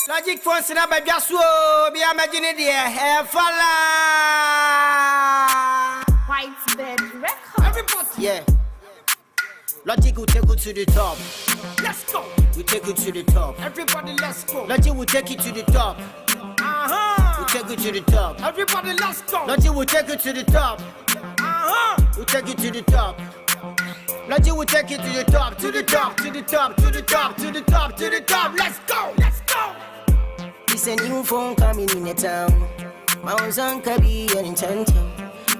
Logic phones in a baby, be imagining the fella. White bed record. Everybody, yeah. Logic will take you to the top. Let's go. We take you to the top. Everybody, let's go. Logic will take you to the top. We take you to the top. Everybody, let's go. Logic will take you to the top. We take you to the top. Logic will take you to the top, to the top, to the top, to the top, to the top, to the top. Let's go, let's go. It's a new phone coming in the town. My own can be an intent.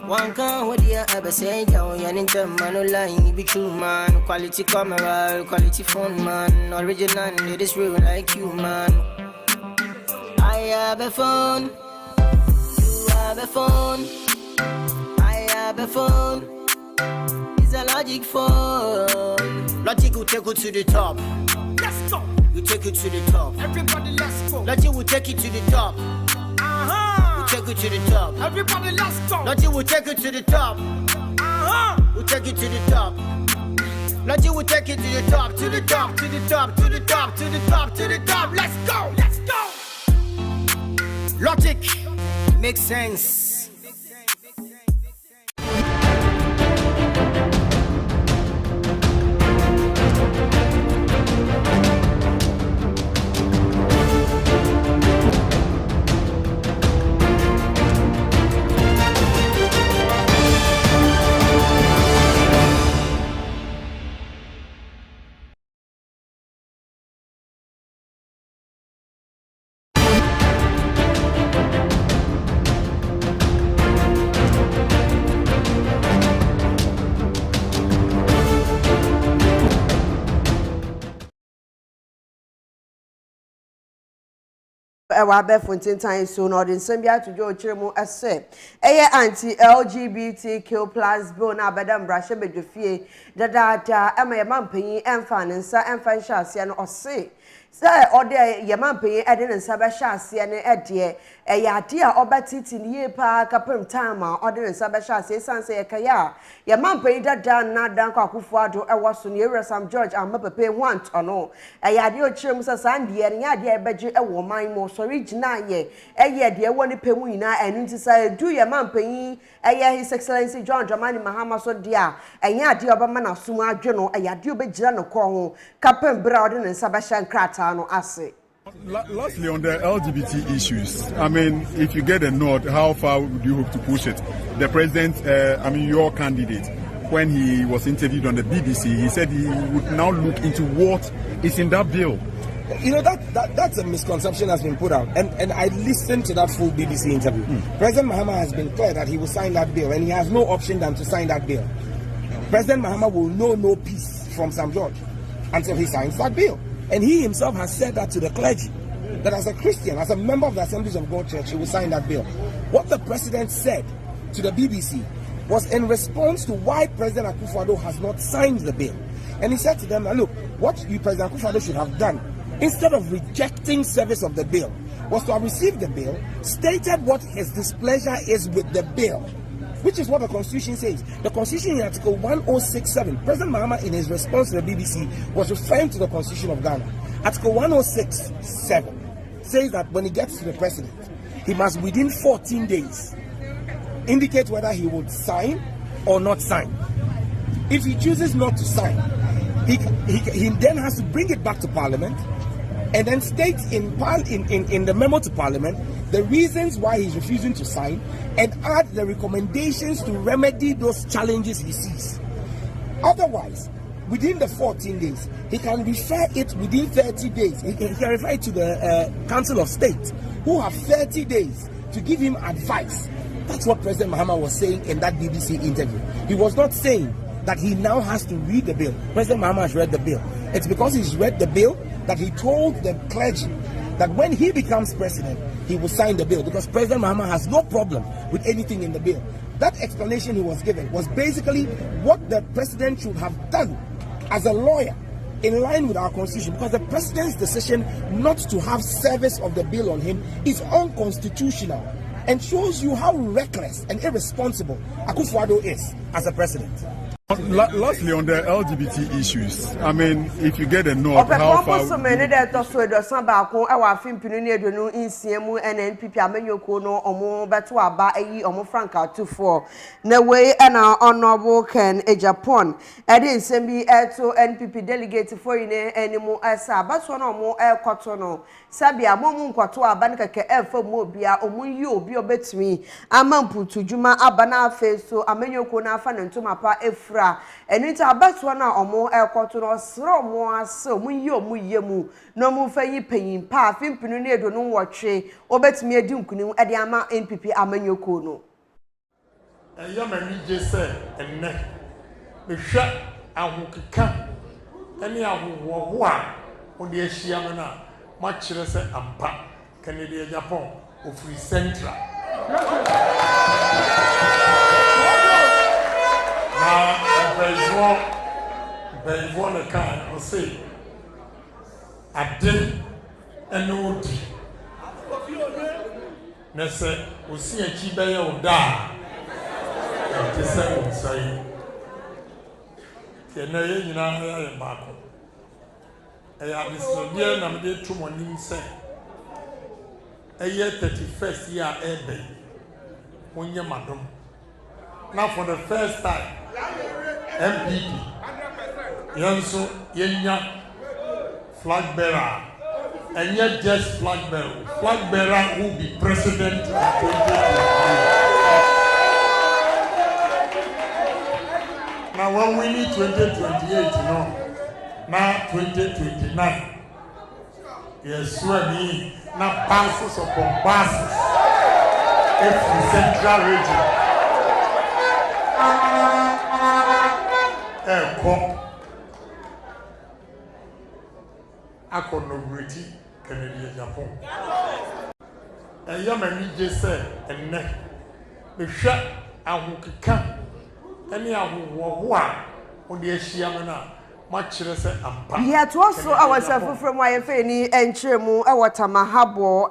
One can what you ever say, you're an intent man online, be true man. Quality camera, quality phone man. Original, it is real like you man. I have a phone. You have a phone. I have a phone. It's a Logic phone. Logic will take you to the top. Let's go. We take you to the top. Everybody, let's go. Logic will take you to the top. We take you to the top. Everybody, let's go. Logic will take you to the top. We take you to the top. Logic will take you to the top, to the top, to the top, to the top, to the top, to the top. Let's go, let's go. Logic makes sense. Wabe Fontaine time so no den sambia to jo chiremu ase eye anti LGBTQ+ bill na badam brashe bedofie dada ema yampanyi emfa nensa emfa nhase no ose say ode yampanyi ede nensa ba hase ne ede ade a obatiti ne pa kapem time ode nensa ba hase sanse yakaya yampanyi dada na dan kwa Akufo-Addo ewo so ne Ewura Sam George amapepe want ono ade o chiremu sa sandie ne ade ebeje ewo man mo original ye de woni pemu ina enu nti sa du ye mampanyi His Excellency John Dramani Mahama so dia enya ade obama na sum adwe no ade obegira no ko ho kapem bra ode ne nsa ba hyan krata no ase. Lastly, on the LGBT issues, I mean, if you get a nod, how far would you hope to push it? The president, your candidate, when he was interviewed on the BBC, he said he would now look into what is in that bill. You know, that's a misconception has been put out. And I listened to that full BBC interview. President Mahama has been clear that he will sign that bill, and he has no option than to sign that bill. President Mahama will know no peace from Sam George until he signs that bill. And he himself has said that to the clergy, that as a Christian, as a member of the Assemblies of God Church, he will sign that bill. What the president said to the BBC was in response to why President Akufo-Addo has not signed the bill. And he said to them, look, what President Akufo-Addo should have done, instead of rejecting service of the bill, was to have received the bill, stated what his displeasure is with the bill, which is what the Constitution says. The Constitution in Article 1067, President Mahama in his response to the BBC was referring to the Constitution of Ghana. Article 1067 says that when he gets to the president, he must within 14 days indicate whether he would sign or not sign. If he chooses not to sign, he then has to bring it back to Parliament and then state in the memo to Parliament the reasons why he's refusing to sign and add the recommendations to remedy those challenges he sees. Otherwise, within the 14 days, he can refer it within 30 days. He can refer it to the Council of State, who have 30 days to give him advice. That's what President Mahama was saying in that BBC interview. He was not saying that he now has to read the bill. President Mahama has read the bill. It's because he's read the bill that he told the clergy that when he becomes president, he will sign the bill, because President Mahama has no problem with anything in the bill. That explanation he was given was basically what the president should have done as a lawyer in line with our constitution, because the president's decision not to have service of the bill on him is unconstitutional and shows you how reckless and irresponsible Akufo-Addo is as a president. Lastly, on the LGBT issues, I mean, if you get a note, how far? So many that also do some back on our film Pinuni do no in CMU and NPP Amenyoko no omo beto aba eyi omo franka 24. Na way and our honorable Ken e Japan. E dey nsem bi eto NPP delegate for ine enimu asa but one omo e kwato no. Sabia momu nkwato aba ne keke e fa mu obia omu yi obi obetumi amamputu djuma aba na afa so Amenyoko na afa ntoma pa efra. Enita abeto na omo ekoto no sro mo ase omu yi omu yemu no mu fa yi panyin pa afimpinu ne edo no nwotwe obetumi edi nkunim ede ama NPP Amenyoko no eyamani je se enne mehwa ahokeka ene ahowo a ode ahia me na ma kire se ampa Canada Japan ofri central Before the car, I'll say, I did a no tea. Nessa, we see a chibay or die. And the second say, you know, I am Marco. I have this idea, and I'm there to morning say. A year 31st year, every when you're madam. Now, for the first time, MPP. Yanso yenya flag bearer and yet just flag bearer will be president in 2023. Now when we need 2028 now 2029 yes we now passes upon passes every central region Akonobriti Canada Japan. Eyamani je se enne mehwa ahokeka ene ahowo a ode ahia me na ma kire se ampa. Yeah, to also ourselves from YFA enchemu Watamahabo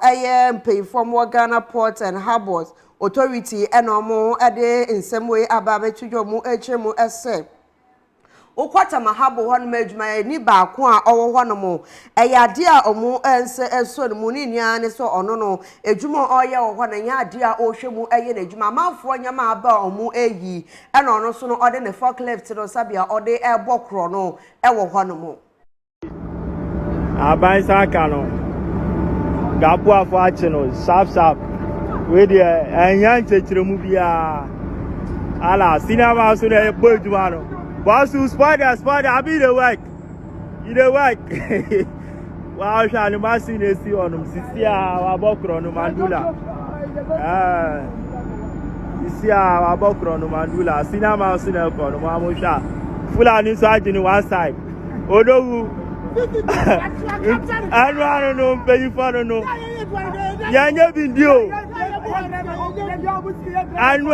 mpayfom Ghana Port and Harbors Authority enomo ade in some way ababe tujomu echemu ese Ukwata mahabo hon mejuma ni ba ko a owo hono mo eyade a omo ense eso no ni nia ne so ono no ejuma oye wo ho na nya ade a ohwemu eye na ejuma manfo nyama aba omo eyi e na ono so no ode ne forklift no sabia ode ebokro no e wo hono mo aban saka no gapu afo ache no sharp we de enya nchechiremu bia ala sinama so na ebo ejuma no Boss, spider, I be the work. You the work. Wow, shall machine is on them. See our bokron mandula. You see our bokron mandula. Cinema cinema mamusha. Full on inside in one side. Odo. I don't know, pay for no. Yanya video. I know.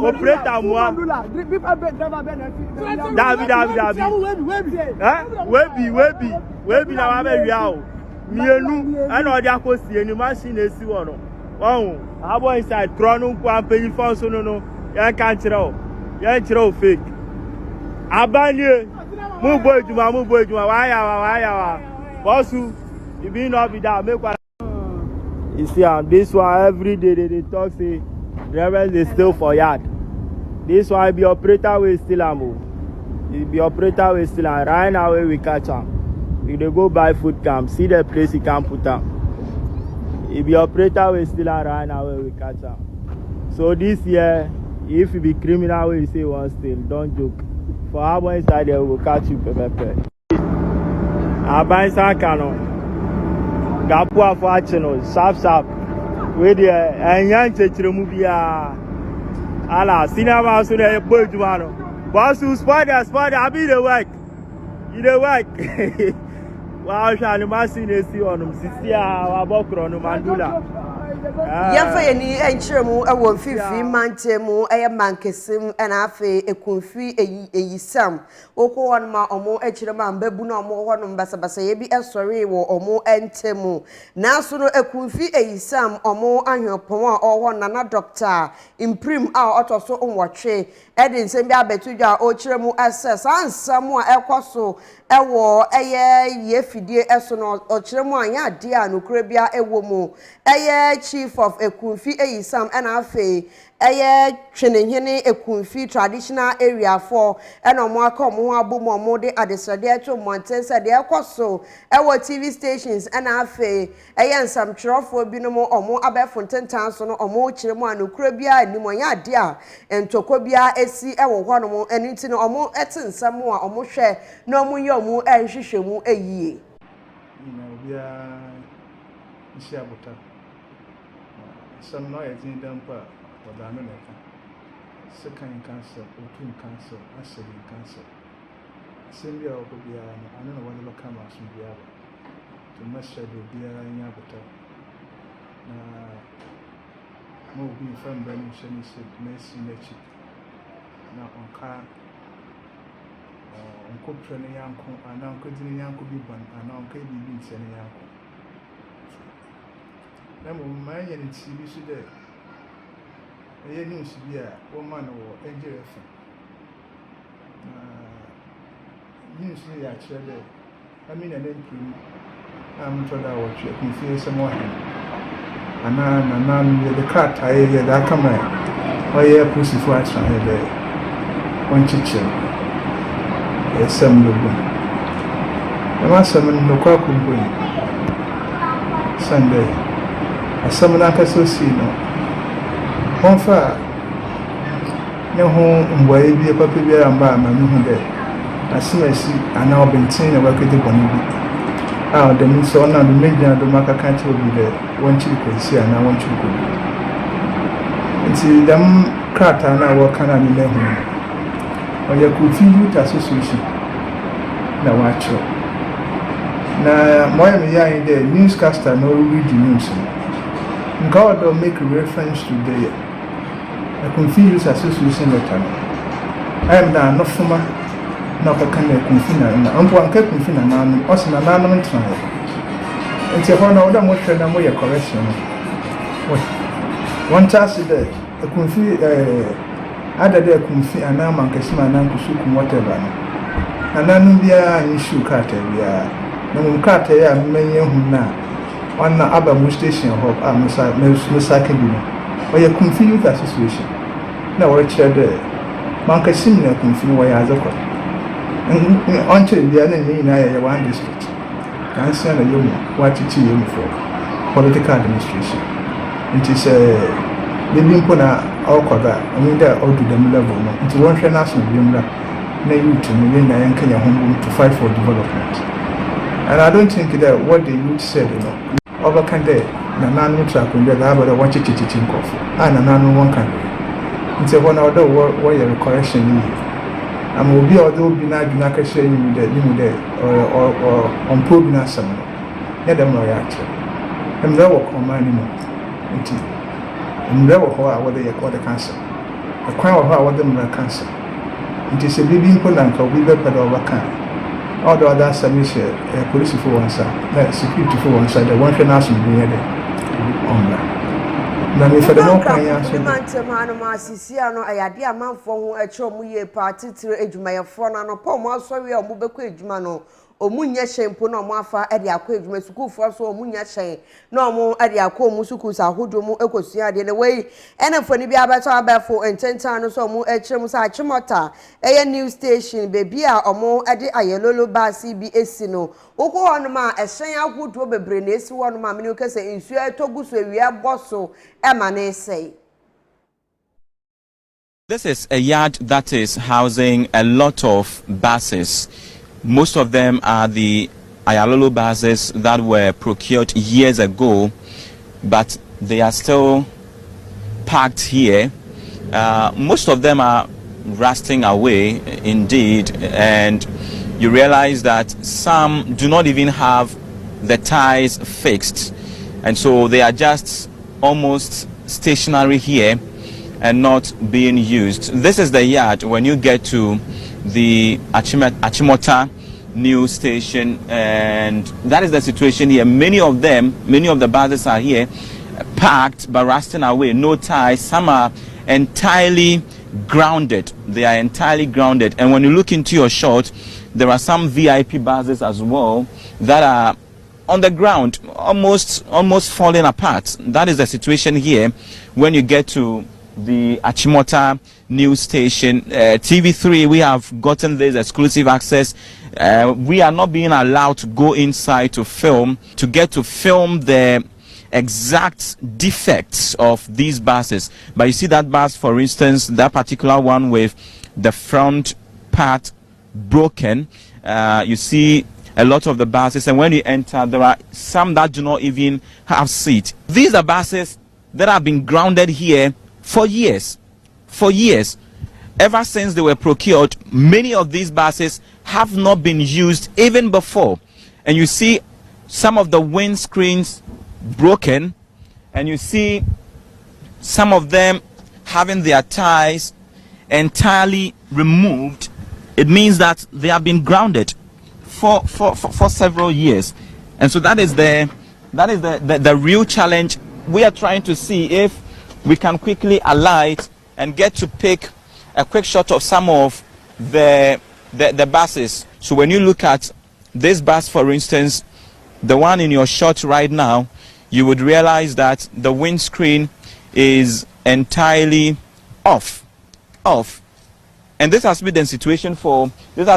Operator moi. David. Webi na wa be wia o. Mienu and odi akosi ni machine esi wo no. Won, abo inside crono nko ampeyi fon so no. Yan kan kire o. Yan kire o fake. Abanye. Mu boy juma wa ya. Bossu, you be not be that make what you see, this one every day they talk say drivers they steal for yard. This one be operator we still am. It be operator we still am. Right now we catch am. We dey go buy food camp. See the place he can put am. It be operator we still am. Right now we catch am. So this year, if you be criminal we say one steal, don't joke. For how much inside there we will catch you pepe. Aban saka no. Gapu afo ache no sharp we de enya nchechiremu bia ala sinama so na ebo ejuma no boss spider I be the work you the work wow shall machine esi on them sisi a wa bokro no mandula Yɛmfa yɛni ɛnkyerɛ mu ɛwɔ mfifi mante mu ɛyɛ mankesim ɛna afei ekunfi eyisam wokɔ hɔ ma ɔmo ɛkyerɛ ma mbabu na ɔmo hɔ no basabasa yɛ bi ɛsɔre wɔ ɔmo ɛntemu nanso no ekunfi eyisam ɔmo ahwɛpɔn a ɔwɔ nana doctor imprim a ɔtɔ so nwɔtwe ɛde nsɛm bi abɛto dwa a ɔkyerɛ mu ɛsɛ saa nsɛm a ɛkɔ so ɛwɔ ɛyɛ yɛfidie ɛso no ɔkyerɛ mu anya ade a nokura bia ɛwɔ mu ɛyɛ chief of ekunfi eyisam ɛna afei ɛyɛ twenehene ekunfi traditional area for ɛna ɔmo aka ɔmo ho abom ɔmo de adesrade to mmɔnten sɛ deɛ ɛkɔ so ɛwɔ TV stations ɛna afei ɛyɛ nsamtwerɛfoɔ binom ɔmo abɛfo ntentan so no ɔmo kyerɛ mu a nokura bia anim ɔnya ade a ntɔkɔ bia esi ɛwɔ hɔ no ɛno nti no ɔmo ɛte nsɛm a ɔmo hwɛ na ɔmo yɛ ɔmo ɛhwehwɛ mu ɛyie some no yet in damper or Danaka. Second cancer, open cancer, accident cancer. Sylvia will be I don't know what the cameras will be able to measure the beer in Yabata. More being from Brennan Shenny said, Messi Nechi. Now on car on cook training uncle, and now could the uncle be one, and now KB being sending uncle. My and TV today. A news be a woman or NJF. News actually. I mean, an entry. I'm told I was checking for someone. And now the cat I hear that come out. Oh, yeah, pussy for action there. One chicken. A some look. I must summon no cock Sunday. Some so see no. One far no home where be a puppy bear and bar my new day. As soon as I now been saying about the bonny. Ah, the means so now the major the marker can't be there. One chick will see and I want you to go. And see them crack and I work on an 11. Or you could feel youth association. Now watch you. Now, my in the newscaster no read the news. God will make a reference to the Confused Association letter. I am now not from not a kind of confina, and one kept confina, and also an anonymous trial. And so, one of them was trying to make a correction. One task is that a confi other day confi and now man Casima and Uncle Suk whatever. And then be an issue carter, we are no carter, many who now. On the Abamu station of Musaka, or your confused association. Now, what chair there? Manka similar confused way as a court. Until the other in one district. Can't send a young what it is for political administration. It is a living puna or coda, I mean, that all to them level. It's one national Bimla, nay, to million and Kenya home to fight for development. And I don't think that what the youth said, overcome there, Nanu track when they have a watch it in coffee, and Nanu one country. It's a 1 hour warrior correction. I will be although be not sharing with the or on Pubina Summer. Let them react. And they will come anymore. And they will hold what they call the cancer. A crown of our them cancer. It is a baby important or we better overcome. All the other services, police for one side, security for one side, the one for national being there. Now, if the more can answer, man, Siciano, I had a man for a chomu party to age my phone and a poem, sorry, or Mubeke Jumano. Omunya shempo na mwafa ade akwa edwuma sukufo so omunya hyen na omo ade akwa musuku sa hodomu ekosua de ne wei ene foni bi abato abafo ententan no so omo ekyerem sa achimota eye news station bebi a omo ade ayelolo basi bi esi no ukwo honoma ehyen ahodo bebre na esi honoma meni okese ensu etoguso ewia boso ema na esei. This is a yard that is housing a lot of buses. Most of them are the Ayalolo buses that were procured years ago, but they are still parked here. Most of them are rusting away indeed, and you realize that some do not even have the ties fixed, and so they are just almost stationary here and not being used. This is the yard when you get to the Achimota news station, and that is the situation here. Many of the buses are here parked but rusting away, no ties. Some are entirely grounded. They are entirely grounded. And when you look into your shot, there are some VIP buses as well that are on the ground, almost falling apart. That is the situation here when you get to the Achimota news station. TV3, we have gotten this exclusive access. We are not being allowed to go inside to film, the exact defects of these buses. But you see that bus, for instance, that particular one with the front part broken. You see a lot of the buses, and when you enter, there are some that do not even have seats. These are buses that have been grounded here for years. Ever since they were procured, many of these buses have not been used even before. And you see some of the windscreens broken, and you see some of them having their ties entirely removed. It means that they have been grounded for several years. And so that is the real challenge. We are trying to see if we can quickly alight and get to pick a quick shot of some of the buses. So when you look at this bus, for instance, the one in your shot right now, you would realize that the windscreen is entirely off. And this has been a situation for years.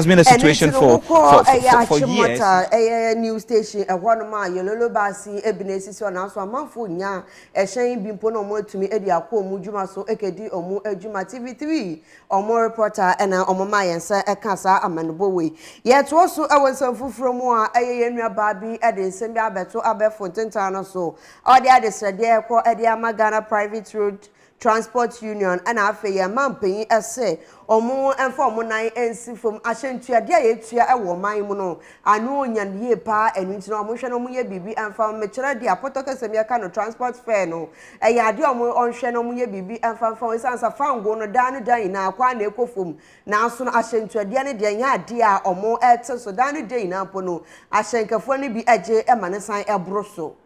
News station one ma yellow basi ebinesi so na so amanfo nya ehyen bimpo no mo atumi edi akọ mu djuma so ekedi omu adjuma TV3 omo reporter ena omo ma yensa eka sa amanbo we yeto so awansan fufuro mu a yenua ba bi ede nsem bi abeto abefo tenta no so odi ade srede ekọ edi amagana private road Transport Union and afeye mampen ese omo enfo omo nan ensi fom ahyentua de ayetua e wo man mu no anu onyan ye pa enu nti no omo hwe no mo ye bibi enfam mekere de apotoka semia ka no transport fare no e ya de omo onhwe no mo ye bibi enfam fam sansa fango no dan na akwa na ekofom na aso no ahyentua de ne de nya de a omo ete so dan na po no ahyenkafo ne bi age e mane san ebro so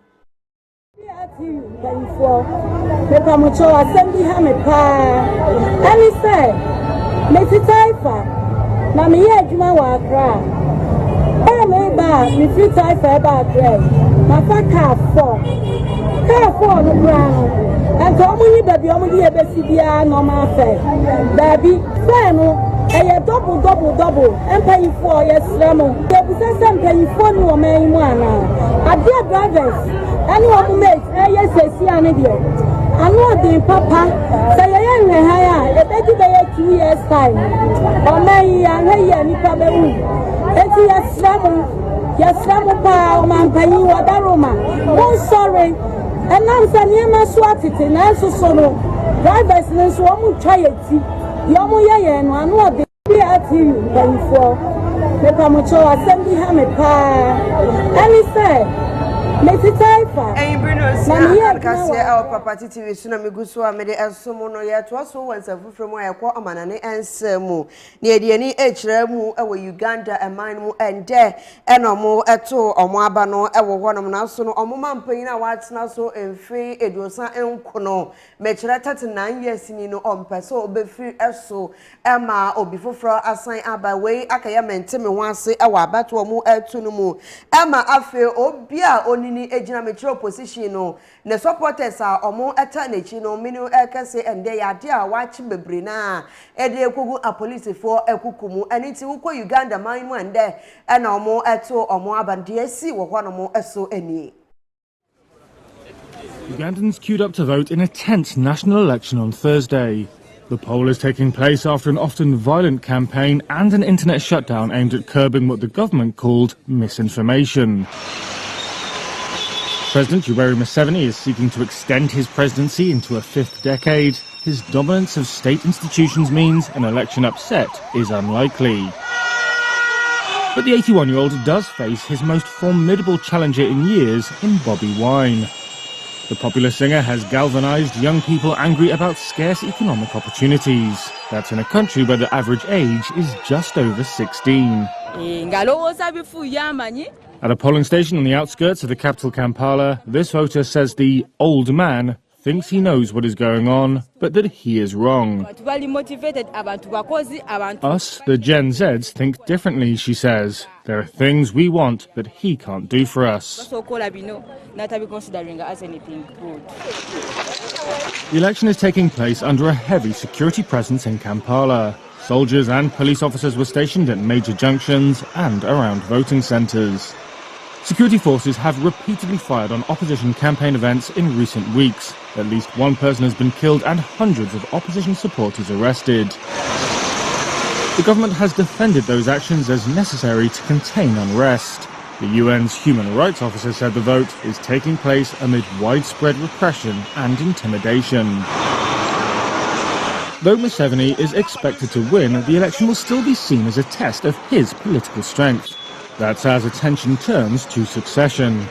Pepa mucho assembly ha me pa. Ani say, me ti taifa. Na me ye adwuma wa Accra. Me ba, me fi taifa ba Accra. Ma fa car 4. Car 4 no bra no. And to omo yi baby omo yi ebesi bia normal fare. Baby, fare no eye double. Empa yi 4 yes remo. Dey be say empa yi 4 no man mu ana. Adia drivers. Any one mate, yes, see an idiot. I know the papa, say, I am a higher, a baby by 2 years' time. Or may I hear any problem? It's yes, Rampa, man, pay you a daroma. Oh, sorry. And I'm saying, I'm swatted in answer solo. Drivers in this woman try it. Yomoya and one more day at you, then for the Pamucho assembly hammer pie. And he said, our property TV Sunami Gusua made a summon yet was so once a from where I call a man and Semu near the any Hremu away Uganda and mine and there and no more at all or Mabano ever one of Naso or Moman Payna Wats Naso and free Edrosa and Kono Metrata 9 years in no on Peso be free so Emma or before assign by way Akayam and Timmy once say our battle more to no more Emma I feel Obia only ni ejina metro position no ne supporters a omo eta na chi no minu ekese ende ya de a wachi bebre na ede ekogu a police for ekukumu aniti wo Uganda man mu ende e na omo eto omo abande asi wo hɔ no mo eso ani. Ugandans queued up to vote in a tense national election on Thursday. The poll is taking place after an often violent campaign and an internet shutdown aimed at curbing what the government called misinformation. President Yoweri Museveni is seeking to extend his presidency into a 5th decade. His dominance of state institutions means an election upset is unlikely. But the 81-year-old does face his most formidable challenger in years in Bobby Wine. The popular singer has galvanized young people angry about scarce economic opportunities. That's in a country where the average age is just over 16. At a polling station on the outskirts of the capital Kampala, this voter says the old man thinks he knows what is going on, but that he is wrong. Us, the Gen Zs, think differently, she says. There are things we want that he can't do for us. The election is taking place under a heavy security presence in Kampala. Soldiers and police officers were stationed at major junctions and around voting centres. Security forces have repeatedly fired on opposition campaign events in recent weeks. At least one person has been killed and hundreds of opposition supporters arrested. The government has defended those actions as necessary to contain unrest. The UN's human rights officer said the vote is taking place amid widespread repression and intimidation. Though Museveni is expected to win, the election will still be seen as a test of his political strength. That's as attention turns to succession.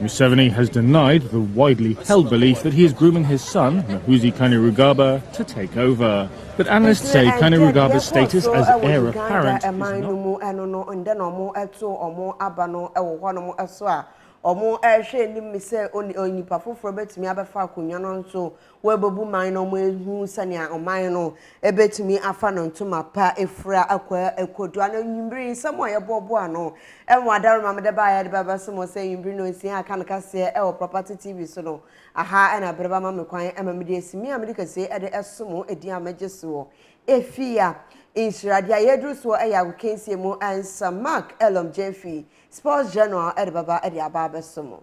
Museveni has denied the widely held belief that he is grooming his son, Muhoozi Kainerugaba, to take over. But analysts say Kainerugaba's status as heir apparent is not... Omo ehwe ni mise onipa foforo betumi abefa akonwa no nso webobu man no mo ehu sania oman no ebetumi afa no ntoma pa efra akwa ekodu ana nyimbiri nsamo yebobo ano enwa adaroma medeba ya de baba somo say nyimbiri no nsia aka nkase e property tv so no aha na bereba ma mekwan emamede esimi amedika say e de esomo edi amageso Efia Nhyira dia yedru so e ya kensie mu ansa Mark Elom Jeffy Sports General at Baba at Yababa Sumo.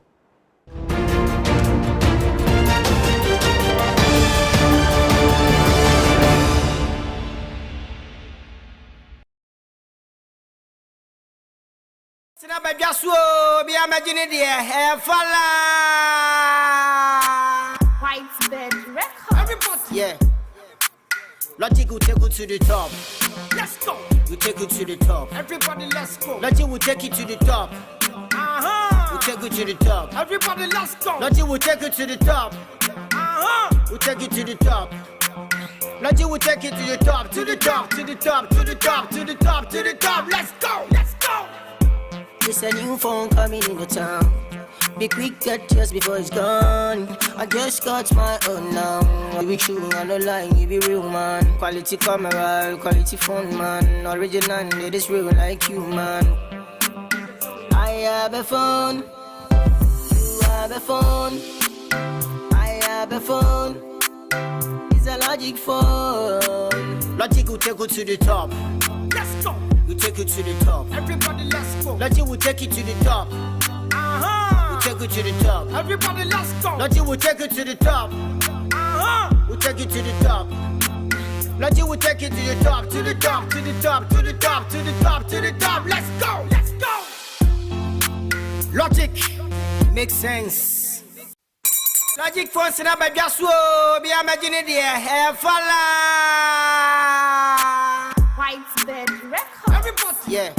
Sinaba Jaswo, be imagining the hair falla. White bed record. Everybody, yeah. Logic will take you to the top. Let's go. We take you to the top. Everybody, let's go. Logic will take you to the top. We take you to the top. Everybody, let's go. Logic will take you to the top. We take you to the top. Logic will take you to the top, to the top, to the top, to the top, to the top, to the top. Let's go. Let's go. It's a new phone coming in the town. Be quick, get yours before it's gone. I just got my own now. You be true on the line, you be real man. Quality camera, quality phone man. Original, it is real like you man. I have a phone, you have a phone. I have a phone, it's a Logic phone. Logic will take you to the top. Let's go. We take you to the top. Everybody, let's go. Logic will take you to the top. Take you to the top. Everybody, let's go. Logic will take you to the top. We'll take you to the top. Logic will take you to the top, to the top, to the top, to the top, to the top, to the top. Let's go. Let's go. Logic makes sense. Logic for Sinaba Jaswo, be imagining the hair falla. White bed record. Everybody, yeah.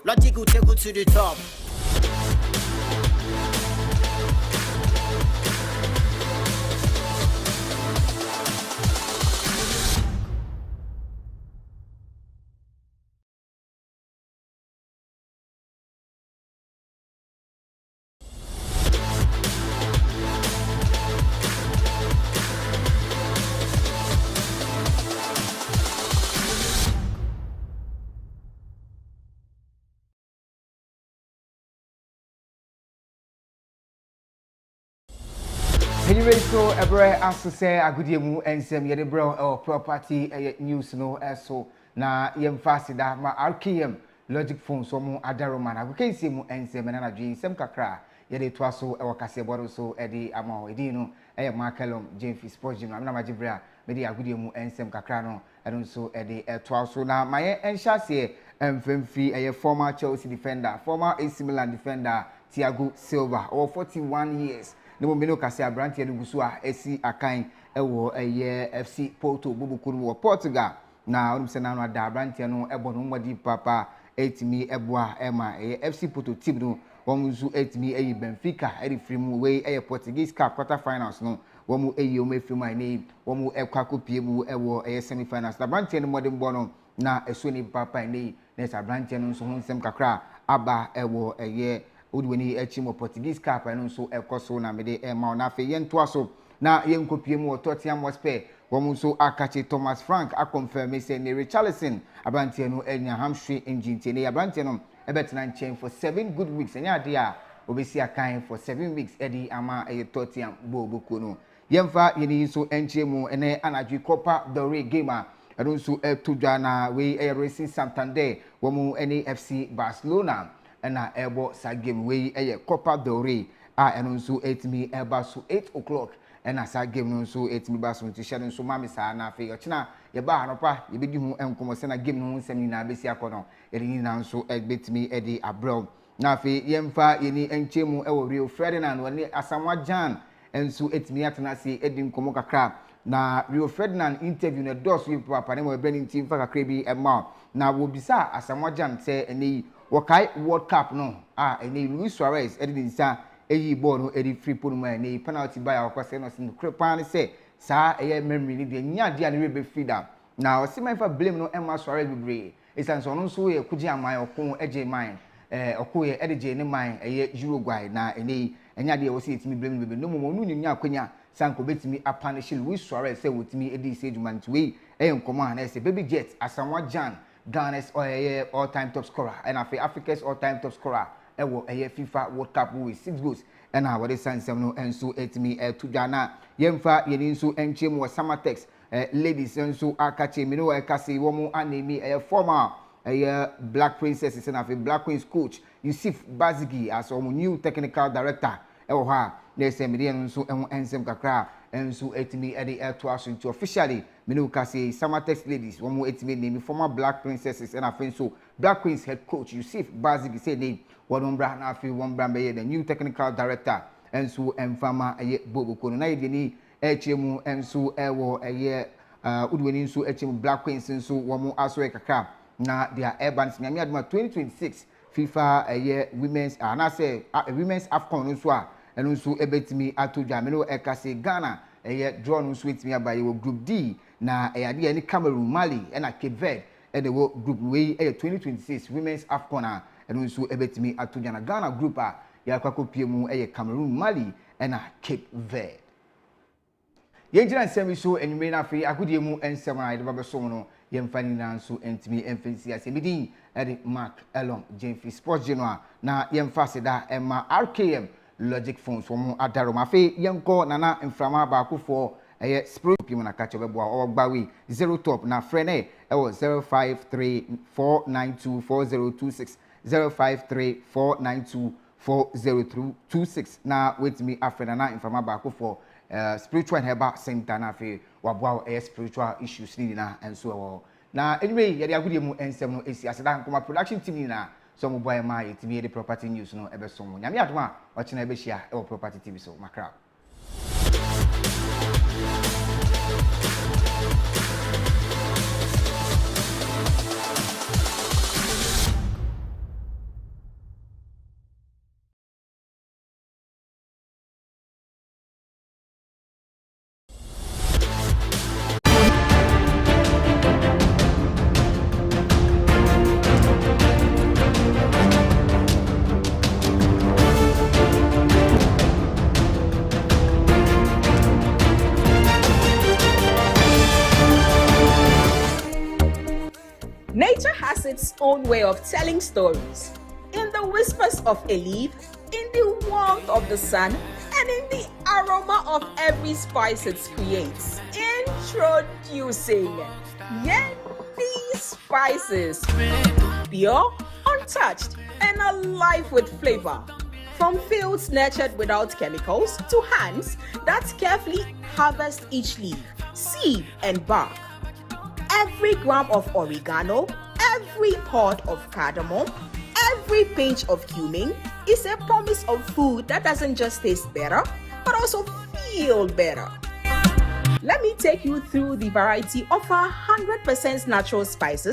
Logic will take you to the top. Anyway, so every as to say agudiemu ensem yede bro property news no so na yem fast da ma RKM Logic phone so mu adaroma na go kensi mu ensem na dwen sem kakra yede to aso e wakase bodo so e di ama edi no e Markelom Jemfi Sports Gym na magibra me di agudiemu ensem kakra no e don so e di to aso na maye enhyase emfemfi e former Chelsea defender, former AC Milan defender Thiago Silva, over 41 years. No meno kase abrantie no gusu a esi akan ewo eye FC Porto bubukuru wo Portugal na onum se na no ada abrantie no ebo no modi papa etimi eboa ema eye FC Porto team no wɔn nso etimi eyi Benfica edi firimu wei eye Portuguese Cup quarter finals no wɔn eyi wɔn efirimu ani wɔn ekɔ akɔpie mu ɛwɔ eye semi finals na branche no modern bɔ no na esuo ni papa ani na sa branche no nso ho nsɛm kakra aba ɛwɔ eye odwani echi mo Portuguese Cup no nso ɛkɔ so na mede ɛma na afei yɛnto aso na yɛnkɔpie mu Tottenham Hotspur wɔn nso akache Thomas Frank akonfirm say ne Richarlison abranche no enya hamstring injury tie ne abranche no ebetena nkyɛn for 7 good weeks enya ade a obesi akan for 7 weeks edi ama Tottenham bobuko no yemfa yeni so enche mu ene anadwi Copa del Rey game a ɛno nso etodwa na we Racing Santander wɔn ene FC Barcelona ɛna ɛbɔ sa game we Copa del Rey a ɛno nso etimi ɛba so 8 o'clock ɛna sa game no nso etimi ba so nti hyɛ nso mame saa na afei ɔkyena yɛba anopa yɛbɛdi ho enkomo sɛ na game no nsɛm nyinaa bɛsi akɔ no ɛde nyinaa nso ɛbɛtimi ɛde abrɛw na afei yɛmfa yɛni enche mu ɛwɔ Rio Ferdinand wɔne Asamoah Gyan enso etimi atena se ɛdi nkomo kakra na Rio Ferdinand interview na dɔs wi papa ne mo ɛbrɛ ne nti mfa kakra bi ɛma na wobisa Asamoah Gyan sɛ ɛne wɔkai World Cup no a ɛne Luis Suarez ɛde nsa eyi ball no edi free pole man ne penalty by akwase no sin krepa ne say saa eye memory ni de nya de ane be free down na o se man fa blame no Emma Suarez bebre esan so no so ye kuji aman okon eje man okon ye edeje ne man eye Uruguay na ene enya de o se etimi blame bebe no mo no nya akonya sanko betimi apanish Luis Suarez say wotimi edi se djuma ntwe nkomo na say baby jet Asamoah Gyan Ghana's all-time top scorer and Africa's all-time top scorer ewo FIFA World Cup with 6 goals and what is sansem no enso etimi to Ghana yemfa yeni nso enche mo Samatex ladies enso akache mi no ekase wo mo anemi former Black Princesses and Black Queens coach Yusuf Bazigi as our new technical director ewo ha na semide nso ensem kakra enso etimi ede to aso to officially mi no kase Samatex ladies wo mo etimi name former Black Princesses and so Black Queens head coach Yusuf Bazigi say name one bra na afi one bra be the new technical director enso emfama bobuko no na ye ni echemu enso ewo udweni nso echemu Black Queens nso wo mo aso kakra na their urban nyame aduma 2026 FIFA women's na say women's AFCON nso a eno nso ebetimi atodwa me no ekase Ghana draw nso etimi abaye wo group D na ade ni Cameroon Mali na Cape Verde the group we 2026 women's AFCON and also ebetimi atodwa na Ghana group a yakakopie mu Cameroon Mali and Cape Verde yenjira nsɛm so enwume na afei agodie mu nsɛm na de babeso no yemfani na nso entimi emfensi asebidin ede Mark Elon Jemfi Sports Journal na yemfa seda ema RKM Logic Phones from Adarom afei yenko nana mframa ba akofo spirit pim na kacho beboa ogbawe 0 top na frene 0534924026 0534924026 na wait me afrena na mframa ba akofo spiritual and herbal center na fe waboa spiritual issues ni na enso na anyway ye de agodie mu ensem no esi aseda nkoma production team ni na so mo boy ma yetimi de property news no ebeso mo nyame adoma o chena ebehia property tv so makra. Nature has its own way of telling stories. In the whispers of a leaf, in the warmth of the sun, and in the aroma of every spice it creates. Introducing Yendi Spices. Pure, untouched, and alive with flavor. From fields nurtured without chemicals to hands that carefully harvest each leaf, seed, and bark. Every gram of oregano, every pod of cardamom, every pinch of cumin is a promise of food that doesn't just taste better, but also feel better. Let me take you through the variety of our 100% natural spices